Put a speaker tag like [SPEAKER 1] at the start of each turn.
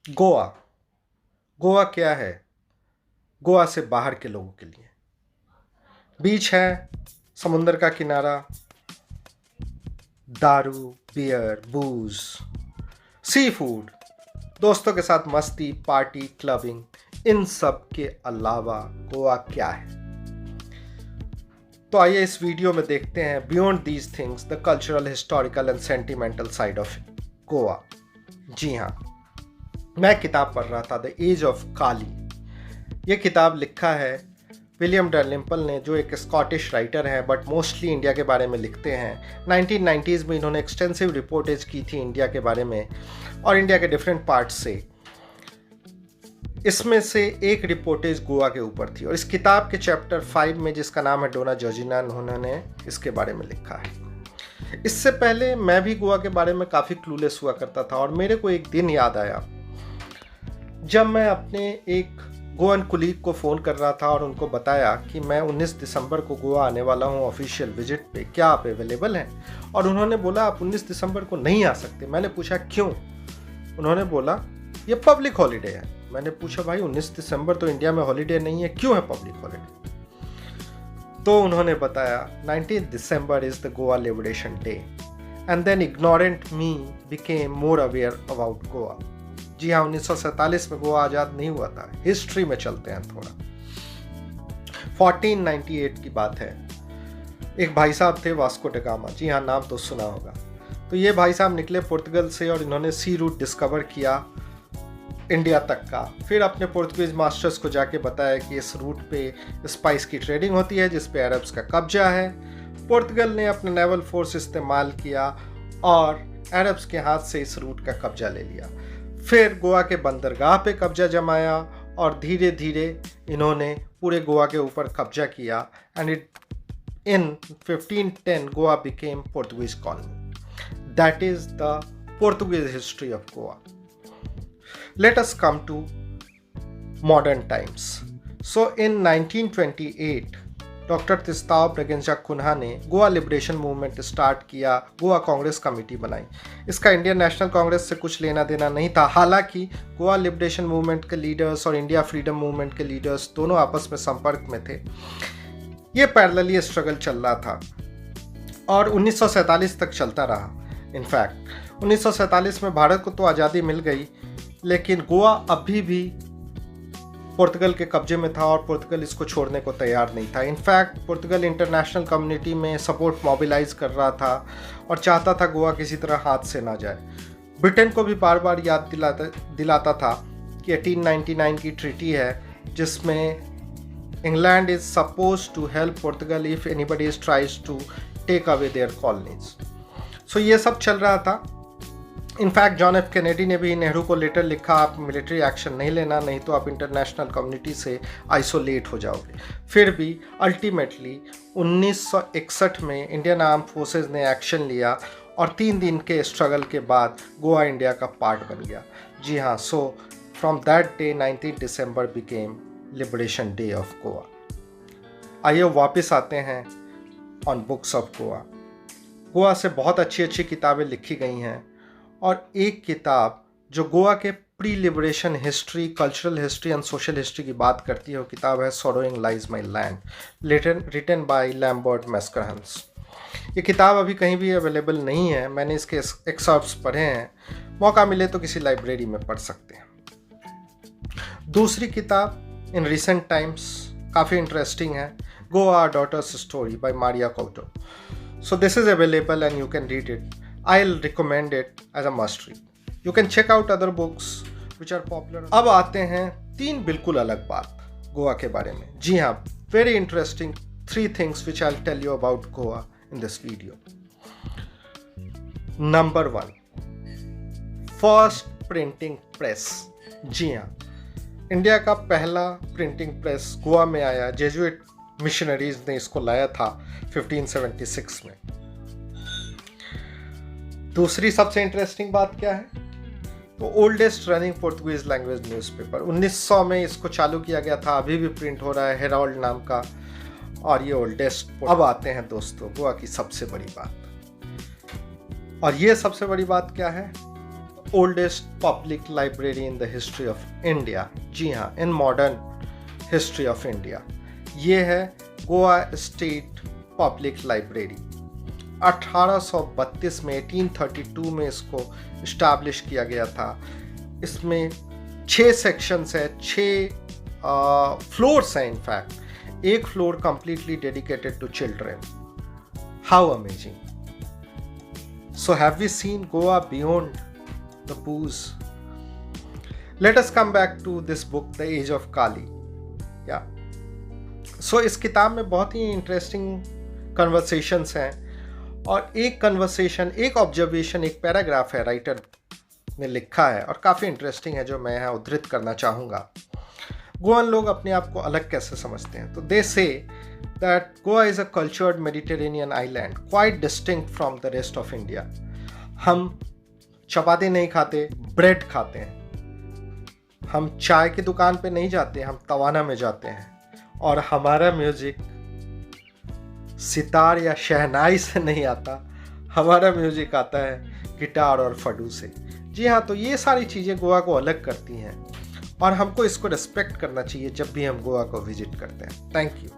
[SPEAKER 1] गोवा। गोवा क्या है? गोवा से बाहर के लोगों के लिए बीच है, समुंदर का किनारा, दारू, बियर, बूज, सी फूड, दोस्तों के साथ मस्ती, पार्टी, क्लबिंग। इन सब के अलावा गोवा क्या है? तो आइए इस वीडियो में देखते हैं beyond these things the cultural, historical and sentimental side of Goa. जी हाँ, मैं किताब पढ़ रहा था द एज ऑफ काली। ये किताब लिखा है विलियम डैलिम्पल ने, जो एक स्कॉटिश राइटर हैं बट मोस्टली इंडिया के बारे में लिखते हैं। 1990s में इन्होंने एक्सटेंसिव रिपोर्टेज की थी इंडिया के बारे में और इंडिया के डिफरेंट पार्ट्स से। इसमें से एक रिपोर्टेज गोवा के ऊपर थी और इस किताब के चैप्टर 5 में, जिसका नाम है डोना जॉर्जिना, उन्होंने इसके बारे में लिखा है। इससे पहले मैं भी गोवा के बारे में काफ़ी क्लूलेस हुआ करता था और मेरे को एक दिन याद आया जब मैं अपने एक गोवन कुलीग को फ़ोन कर रहा था और उनको बताया कि मैं 19 दिसंबर को गोवा आने वाला हूँ ऑफिशियल विजिट पे, क्या आप अवेलेबल हैं? और उन्होंने बोला आप 19 दिसंबर को नहीं आ सकते। मैंने पूछा क्यों? उन्होंने बोला ये पब्लिक हॉलीडे है। मैंने पूछा भाई 19 दिसंबर तो इंडिया में हॉलीडे नहीं है, क्यों है पब्लिक हॉलीडे? तो उन्होंने बताया 19 दिसंबर is the Goa liberation day and then ignorant me became more aware about Goa. जी हाँ, 1947 में गोवा आज़ाद नहीं हुआ था। हिस्ट्री में चलते हैं थोड़ा। 1498 की बात है। एक भाई साहब थे वास्को ड गामा। जी हाँ, नाम तो सुना होगा। तो ये भाई साहब निकले पुर्तगाल से और इन्होंने सी रूट डिस्कवर किया इंडिया तक का। फिर अपने पुर्तगीज मास्टर्स को जाके बताया कि इस रूट पे स्पाइस की ट्रेडिंग होती है जिस पे अरब्स का कब्जा है। पुर्तगाल ने अपना नेवल फोर्स इस्तेमाल किया और अरब्स के हाथ से इस रूट का कब्जा ले लिया। फिर गोवा के बंदरगाह पे कब्जा जमाया और धीरे धीरे इन्होंने पूरे गोवा के ऊपर कब्जा किया and in 1510 Goa became Portuguese colony. That is the Portuguese history of Goa. Let us come to modern times. So in 1928 doctor Tristao Braganza Cunha ने गोवा लिबरेशन मूवमेंट स्टार्ट किया। गोवा कांग्रेस कमेटी बनाई। इसका इंडियन नेशनल कांग्रेस से कुछ लेना देना नहीं था। हालांकि गोवा लिबरेशन मूवमेंट के लीडर्स और इंडिया फ्रीडम मूवमेंट के लीडर्स दोनों आपस में संपर्क में थे। ये पैरेलली स्ट्रगल चल रहा था और 1947 तक चलता रहा। इनफैक्ट 1947 में भारत को तो आज़ादी मिल गई, लेकिन गोवा अभी भी पुर्तगाल के कब्जे में था और पुर्तगाल इसको छोड़ने को तैयार नहीं था। इनफैक्ट पुर्तगाल इंटरनेशनल कम्युनिटी में सपोर्ट मोबिलाइज कर रहा था और चाहता था गोवा किसी तरह हाथ से ना जाए। ब्रिटेन को भी बार बार याद दिलाता था कि 1899 की ट्रीटी है जिसमें England is suppose to help पुर्तगाल if anybody tries to take away their colonies. So ये सब चल रहा था। इनफैक्ट जॉन एफ कैनेडी ने भी नेहरू को लेटर लिखा, आप मिलिट्री एक्शन नहीं लेना, नहीं तो आप इंटरनेशनल कम्युनिटी से आइसोलेट हो जाओगे। फिर भी अल्टीमेटली 1961 में इंडियन आर्म फोर्सेस ने एक्शन लिया और 3 दिन के स्ट्रगल के बाद गोवा इंडिया का पार्ट बन गया। जी हाँ, so from that day 19 December became liberation day of Goa. आइए वापस आते हैं on books of Goa. Goa से बहुत अच्छी अच्छी किताबें लिखी गई हैं और एक किताब जो गोवा के pre liberation history, cultural history and social history की बात करती है, वो किताब है sorrowing lies my land, written by Lambert Mascarenhas. ये किताब अभी कहीं भी अवेलेबल नहीं है। मैंने इसके एक्सर्प्ट्स पढ़े हैं, मौका मिले तो किसी लाइब्रेरी में पढ़ सकते हैं। दूसरी किताब इन रिसेंट टाइम्स काफ़ी इंटरेस्टिंग है, Goa daughter's story by Maria Couto. So this is available and you can read it. I'll recommend it as a must read. You can check out other books which are popular. अब आते हैं 3 बिल्कुल अलग बात गोवा के बारे में। जी हाँ, very interesting 3 things which I'll tell you about Goa in this video. Number 1, first printing press. जी हाँ, इंडिया का पहला प्रिंटिंग प्रेस गोवा में आया। जेजुइट मिशनरीज ने इसको लाया था 1576 में। दूसरी सबसे इंटरेस्टिंग बात क्या है? तो oldest running Portuguese language newspaper 1900 में इसको चालू किया गया था, अभी भी प्रिंट हो रहा है, हेराल्ड नाम का, और ये ओल्डेस्ट। अब आते हैं दोस्तों गोवा की सबसे बड़ी बात, और ये सबसे बड़ी बात क्या है? Oldest public library in the history of India. जी हाँ, in modern history of India. ये है गोवा स्टेट पब्लिक लाइब्रेरी। 1832 में 1832 में इसको इस्टाब्लिश किया गया था। इसमें 6 सेक्शंस है, 6 फ्लोर्स हैं। इनफैक्ट एक floor completely dedicated to children. How amazing! So have we seen Goa beyond the booze? Let us come back to this book, The Age of Kali. Yeah. So इस किताब में बहुत ही interesting conversations हैं, और एक conversation, एक observation, एक paragraph है राइटर ने लिखा है और काफ़ी इंटरेस्टिंग है, जो मैं यहाँ उद्धृत करना चाहूँगा। गोवन लोग अपने आप को अलग कैसे समझते हैं? तो दे से that Goa is a cultured Mediterranean island, quite distinct from the rest of India. हम चपाती नहीं खाते, ब्रेड खाते हैं। हम चाय की दुकान पे नहीं जाते, हम तवाना में जाते हैं। और हमारा म्यूजिक सितार या शहनाई से नहीं आता, हमारा म्यूजिक आता है गिटार और फडू से। जी हाँ, तो ये सारी चीज़ें गोवा को अलग करती हैं और हमको इसको रिस्पेक्ट करना चाहिए जब भी हम गोवा को विजिट करते हैं। Thank you.